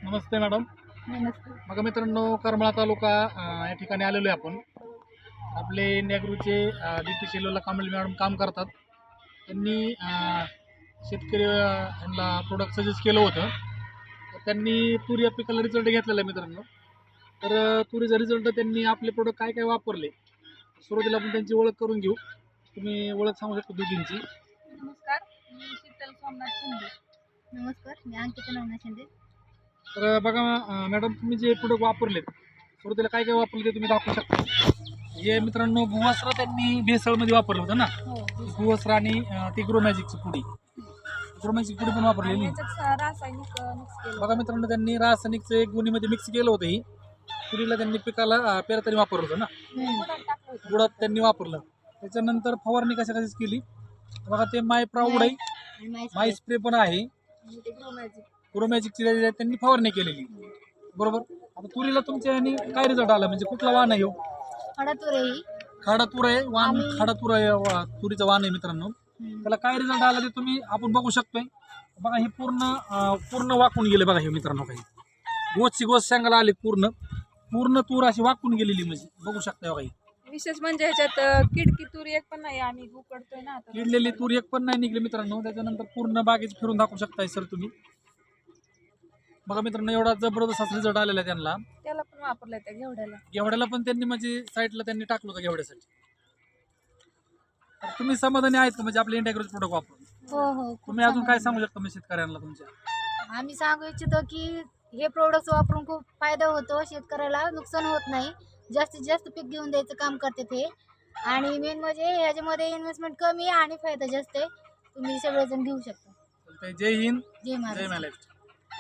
नमस्ते madam. नमस्ते. बघा मित्रांनो, करमाळा तालुका या ठिकाणी आलेलो आहे आपण. आपले इंडिया ग्रुपचे DT शेलोला कांबळे मॅडम काम करतात. त्यांनी शेतकरी यांना प्रोडक्ट सजेस्ट केलं होतं. तर त्यांनी तूर या पिकाला रिझल्ट घेतलेला आहे मित्रांनो. तर तुरीचा रिझल्ट त्यांनी आपले प्रोडक्ट काय काय वापरले, सुरुवातीला आपण त्यांची ओळख करून घेऊ. तुम्ही ओळख सांगू शकता दोघींची? नमस्कार, मी शीतल सोमनाथ शिंदे. नमस्कार, मी अंकिता नवनाथ शिंदे. तर बघा मॅडम, तुम्ही जे प्रोडक्ट वापरलेत, सुरुवातीला काय काय वापरले ते तुम्ही दाखवू शकता. हे मित्रांनो भुवस्त्र त्यांनी भेसळमध्ये वापरलं होतं ना. हो. भुवस्त्र आणि ती ग्रोमॅजिकची पुडी, ग्रोमॅजिक पुडी पण वापरलेली. रासायनिक मिक्स केलं. बघा मित्रांनो, त्यांनी रासायनिकचं एक गुणीमध्ये मिक्स केलं होतं. ही पुडीला त्यांनी पिकाला पेरताना वापरलं होतं ना. गुळात त्यांनी वापरलं. त्याच्यानंतर फवारणी कशा कशाची केली बघा. ते माय प्राऊड आहे, माय स्प्रे पण आहे, ग्रोमॅजिकची त्यांनी फवारणी केलेली. बरोबर. आता तुरीला तुमच्या यांनी काय रिझल्ट आला, म्हणजे कुठला वाण आहे? खाडातूर आहे वाण. खाडातूर आहे तुरीचा वाण आहे मित्रांनो. त्याला काय रिझल्ट आला ते तुम्ही आपण बघू शकतोय. बघा हे पूर्ण वाकून गेले बघा हे मित्रांनो. काही गोचची गोच सांगायला आले, पूर्ण तूर अशी वाकून गेलेली, म्हणजे बघू शकताय बघा. विशेष म्हणजे ह्याच्यात किडकी तूर एक पण नाही, आम्ही उकडतोय ना आता. किडलेली तूर एक पण नाही निघली मित्रांनो. त्याच्यानंतर पूर्ण बागेत फिरून दाखवू शकताय सर तुम्ही. बघा मित्रांनो, एवढा जबरदस्त असा रिझल्ट आलेला आहे त्यांना. त्याला पण वापरलंय त्या घेवड्याला पण त्यांनी म्हणजे साईडला त्यांनी टाकलं होतं घेवड्यासाठी. तर तुम्ही समाधानी आहेत का म्हणजे आपले इंडिया ग्रोचे प्रोडक्ट वापरून? हो. तुम्ही अजून काय सांगू शकता म्हणजे शेतकऱ्यांना तुमच्या? आम्ही सांगू इच्छितो की हे प्रोडक्ट वापरून खूप फायदा होतो, शेतकऱ्याला नुकसान होत नाही, जास्तीत जास्त पीक घेऊन द्यायचं काम करते ते. आणि मेन म्हणजे ह्याच्यामध्ये इन्व्हेस्टमेंट कमी आहे आणि फायदा जास्त आहे. तुम्ही सगळेजण घेऊ शकता. जय हिंद, जय जय महाराष्ट्र. महाराष्ट्र.